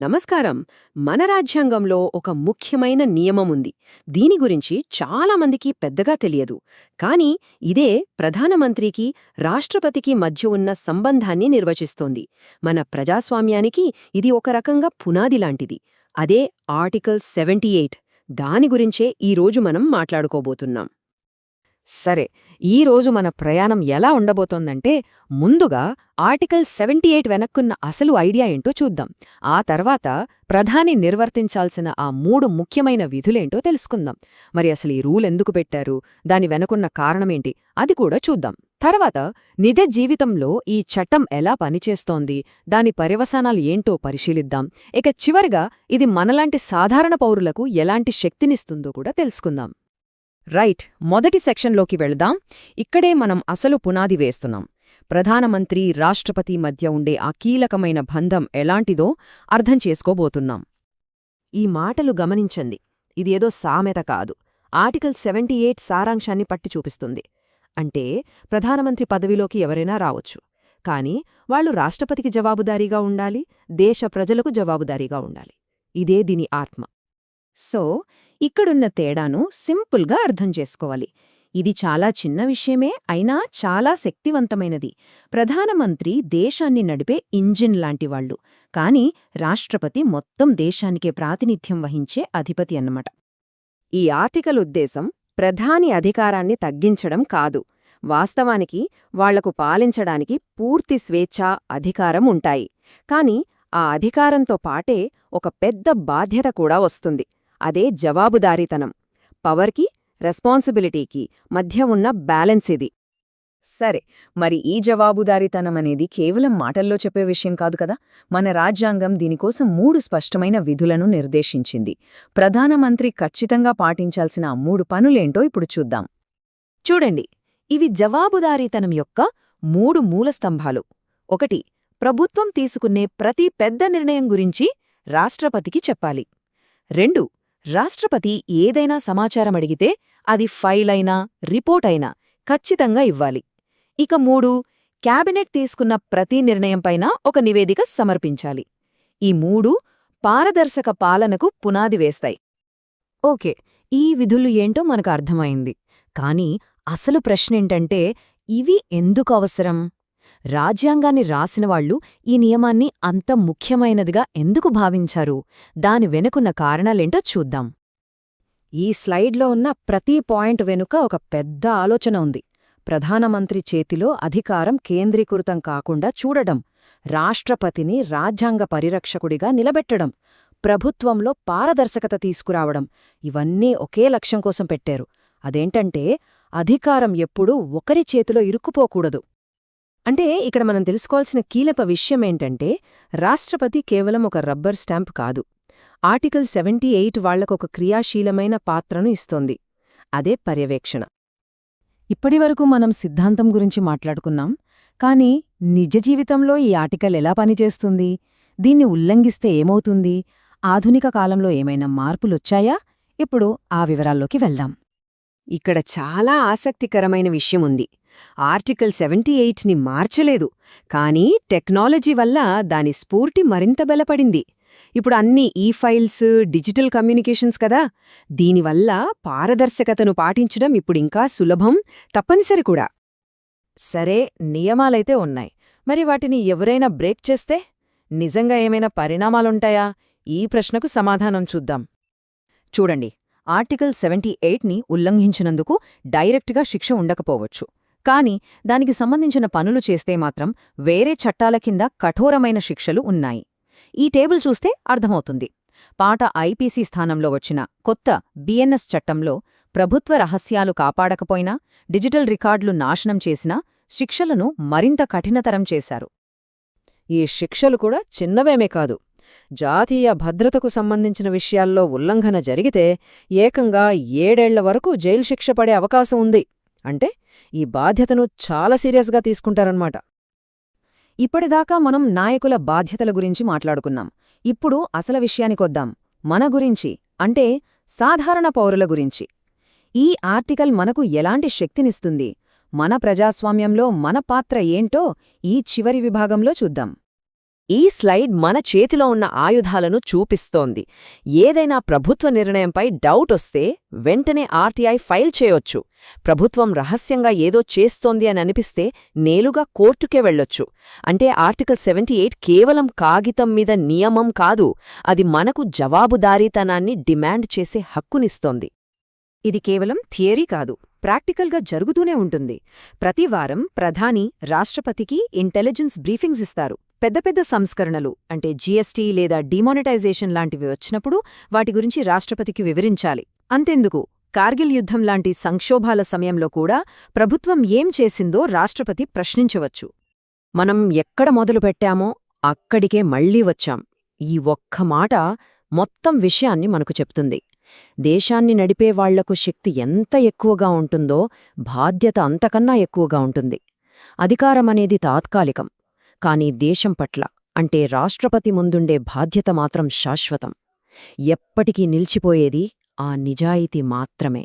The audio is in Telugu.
నమస్కారం. మన రాజ్యాంగంలో ఒక ముఖ్యమైన నియమముంది. దీని గురించి చాలా మందికి పెద్దగా తెలియదు. కానీ ఇదే ప్రధానమంత్రికి, రాష్ట్రపతికి మధ్య ఉన్న సంబంధాన్ని నిర్వచిస్తోంది. మన ప్రజాస్వామ్యానికి ఇది ఒక రకంగా పునాది లాంటిది. అదే ఆర్టికల్ 78. దాని గురించే ఈరోజు మనం మాట్లాడుకోబోతున్నాం. సరే, ఈరోజు మన ప్రయాణం ఎలా ఉండబోతోందంటే, ముందుగా ఆర్టికల్ 78 వెనక్కున్న అసలు ఐడియా ఏంటో చూద్దాం. ఆ తర్వాత ప్రధాని నిర్వర్తించాల్సిన ఆ 3 ముఖ్యమైన విధులేంటో తెలుసుకుందాం. మరి అసలు ఈ రూల్ ఎందుకు పెట్టారు, దాని వెనకున్న కారణమేంటి అది కూడా చూద్దాం. తర్వాత నిజ జీవితంలో ఈ చట్టం ఎలా పనిచేస్తోంది, దాని పర్యవసానాలు ఏంటో పరిశీలిద్దాం. ఇక చివరిగా ఇది మనలాంటి సాధారణ పౌరులకు ఎలాంటి శక్తినిస్తుందో కూడా తెలుసుకుందాం. రైట్, మొదటి సెక్షన్లోకి వెళదాం. ఇక్కడే మనం అసలు పునాది వేస్తున్నాం. ప్రధానమంత్రి, రాష్ట్రపతి మధ్య ఉండే ఆ కీలకమైన బంధం ఎలాంటిదో అర్థం చేసుకోబోతున్నాం. ఈ మాటలు గమనించండి. ఇదేదో సామెత కాదు. ఆర్టికల్ 78 సారాంశాన్ని పట్టి చూపిస్తుంది. అంటే ప్రధానమంత్రి పదవిలోకి ఎవరైనా రావచ్చు. కాని వాళ్లు రాష్ట్రపతికి జవాబుదారీగా ఉండాలి, దేశ ప్రజలకు జవాబుదారీగా ఉండాలి. ఇదే దీని ఆత్మ. సో ఇక్కడున్న తేడాను సింపుల్గా అర్థం చేసుకోవాలి. ఇది చాలా చిన్న విషయమే, అయినా చాలా శక్తివంతమైనది. ప్రధానమంత్రి దేశాన్ని నడిపే ఇంజిన్ లాంటివాళ్లు, కాని రాష్ట్రపతి మొత్తం దేశానికే ప్రాతినిధ్యం వహించే అధిపతి అన్నమాట. ఈ ఆర్టికల్ ఉద్దేశం ప్రధాని అధికారాన్ని తగ్గించడం కాదు. వాస్తవానికి వాళ్లకు పాలించడానికి పూర్తి స్వేచ్ఛ, అధికారం ఉంటాయి. కాని ఆ అధికారంతో పాటే ఒక పెద్ద బాధ్యత కూడా వస్తుంది. అదే జవాబుదారీతనం. పవర్కి, రెస్పాన్సిబిలిటీకి మధ్య ఉన్న బ్యాలెన్స్ ఇది. సరే, మరి ఈ జవాబుదారీతనమనేది కేవలం మాటల్లో చెప్పే విషయం కాదు కదా. మన రాజ్యాంగం దీనికోసం 3 స్పష్టమైన విధులను నిర్దేశించింది. ప్రధానమంత్రి ఖచ్చితంగా పాటించాల్సిన ఆ 3 పనులేంటో ఇప్పుడు చూద్దాం. చూడండి, ఇవి జవాబుదారీతనం యొక్క 3 మూలస్తంభాలు. 1. ప్రభుత్వం తీసుకునే ప్రతి పెద్ద నిర్ణయం గురించి రాష్ట్రపతికి చెప్పాలి. 2. రాష్ట్రపతి ఏదైనా సమాచారం అడిగితే అది ఫైల్ అయినా, రిపోర్ట్ అయినా ఖచ్చితంగా ఇవ్వాలి. ఇక 3. క్యాబినెట్ తీసుకున్న ప్రతి నిర్ణయంపైన ఒక నివేదిక సమర్పించాలి. ఈ 3 పారదర్శక పాలనకు పునాది వేస్తాయి. ఓకే, ఈ విధులు ఏంటో మనకు అర్థమైంది. కానీ అసలు ప్రశ్నేంటంటే, ఇవి ఎందుకు అవసరం? రాజ్యాంగాన్ని రాసినవాళ్లు ఈ నియమాన్ని అంత ముఖ్యమైనదిగా ఎందుకు భావించారు? దాని వెనుకున్న కారణాలేంటో చూద్దాం. ఈ స్లైడ్లో ఉన్న ప్రతి పాయింట్ వెనుక ఒక పెద్ద ఆలోచన ఉంది. ప్రధానమంత్రి చేతిలో అధికారం కేంద్రీకృతం కాకుండా చూడడం, రాష్ట్రపతిని రాజ్యాంగ పరిరక్షకుడిగా నిలబెట్టడం, ప్రభుత్వంలో పారదర్శకత తీసుకురావడం, ఇవన్నీ ఒకే లక్ష్యం కోసం పెట్టారు. అదేంటంటే, అధికారం ఎప్పుడూ ఒకరి చేతిలో ఇరుక్కుపోకూడదు. అంటే ఇక్కడ మనం తెలుసుకోవాల్సిన కీలక విషయమేంటంటే, రాష్ట్రపతి కేవలం ఒక రబ్బర్ స్టాంప్ కాదు. ఆర్టికల్ 78 వాళ్లకొక క్రియాశీలమైన పాత్రను ఇస్తోంది. అదే పర్యవేక్షణ. ఇప్పటివరకు మనం సిద్ధాంతం గురించి మాట్లాడుకున్నాం. కానీ నిజ జీవితంలో ఈ ఆర్టికల్ ఎలా పనిచేస్తుంది? దీన్ని ఉల్లంఘిస్తే ఏమవుతుంది? ఆధునిక కాలంలో ఏమైనా మార్పులొచ్చాయా? ఇప్పుడు ఆ వివరాల్లోకి వెళ్దాం. ఇక్కడ చాలా ఆసక్తికరమైన విషయముంది. ఆర్టికల్ 78ని మార్చలేదు, కానీ టెక్నాలజీ వల్ల దాని స్ఫూర్తి మరింత బలపడింది. ఇప్పుడు అన్ని ఫైల్స్, డిజిటల్ కమ్యూనికేషన్స్ కదా. దీనివల్ల పారదర్శకతను పాటించడం ఇప్పుడింకా సులభం, తప్పనిసరి కూడా. సరే, నియమాలైతే ఉన్నాయి. మరి వాటిని ఎవరైనా బ్రేక్ చేస్తే నిజంగా ఏమైనా పరిణామాలుంటాయా? ఈ ప్రశ్నకు సమాధానం చూద్దాం. చూడండి, ఆర్టికల్ 78ని ఉల్లంఘించినందుకు డైరెక్ట్గా శిక్ష ఉండకపోవచ్చు. కాని దానికి సంబంధించిన పనులు చేస్తే మాత్రం వేరే చట్టాల కింద కఠోరమైన శిక్షలు ఉన్నాయి. ఈ టేబుల్ చూస్తే అర్థమవుతుంది. పాత ఐపీసీ స్థానంలో వచ్చిన కొత్త బిఎన్ఎస్ చట్టంలో ప్రభుత్వ రహస్యాలు కాపాడకపోయినా, డిజిటల్ రికార్డులు నాశనం చేసినా శిక్షలను మరింత కఠినతరం చేశారు. ఈ శిక్షలు కూడా చిన్నవేమే కాదు. జాతీయ భద్రతకు సంబంధించిన విషయాల్లో ఉల్లంఘన జరిగితే ఏకంగా 7 ఏళ్ల వరకు జైలు శిక్ష పడే అవకాశం ఉంది. అంటే ఈ బాధ్యతను చాలా సీరియస్గా తీసుకుంటారన్నమాట. ఇప్పటిదాకా మనం నాయకుల బాధ్యతల గురించి మాట్లాడుకున్నాం. ఇప్పుడు అసలు విషయానికొద్దాం. మన గురించి, అంటే సాధారణ పౌరుల గురించి. ఈ ఆర్టికల్ మనకు ఎలాంటి శక్తినిస్తుంది? మన ప్రజాస్వామ్యంలో మన పాత్ర ఏంటో ఈ చివరి విభాగంలో చూద్దాం. ఈ స్లైడ్ మన చేతిలో ఉన్న ఆయుధాలను చూపిస్తోంది. ఏదైనా ప్రభుత్వ నిర్ణయంపై డౌట్ వస్తే వెంటనే ఆర్టీఐ ఫైల్ చేయొచ్చు. ప్రభుత్వం రహస్యంగా ఏదో చేస్తోంది అని అనిపిస్తే నేరుగా కోర్టుకే వెళ్ళొచ్చు. అంటే ఆర్టికల్ 78 కేవలం కాగితం మీద నియమం కాదు, అది మనకు జవాబుదారీతనాన్ని డిమాండ్ చేసే హక్కునిస్తోంది. ఇది కేవలం థియరీ కాదు, ప్రాక్టికల్గా జరుగుతూనే ఉంటుంది. ప్రతివారం ప్రధాని రాష్ట్రపతికి ఇంటెలిజెన్స్ బ్రీఫింగ్స్ ఇస్తారు. పెద్ద పెద్ద సంస్కరణలు అంటే జీఎస్టీ లేదా డిమానిటైజేషన్ లాంటివి వచ్చినప్పుడు వాటి గురించి రాష్ట్రపతికి వివరించాలి. అంతెందుకు, కార్గిల్ యుద్ధం లాంటి సంక్షోభాల సమయంలో కూడా ప్రభుత్వం ఏం చేసిందో రాష్ట్రపతి ప్రశ్నించవచ్చు. మనం ఎక్కడ మొదలుపెట్టామో అక్కడికే మళ్లీ వచ్చాం. ఈ ఒక్క మాట మొత్తం విషయాన్ని మనకు చెప్తుంది. దేశాన్ని నడిపేవాళ్లకు శక్తి ఎంత ఎక్కువగా ఉంటుందో బాధ్యత అంతకన్నా ఎక్కువగా ఉంటుంది. అధికారమనేది తాత్కాలికం, కానీ దేశం పట్ల అంటే రాష్ట్రపతి ముందుండే బాధ్యత మాత్రం శాశ్వతం. ఎప్పటికీ నిలిచిపోయేది ఆ నిజాయితీ మాత్రమే.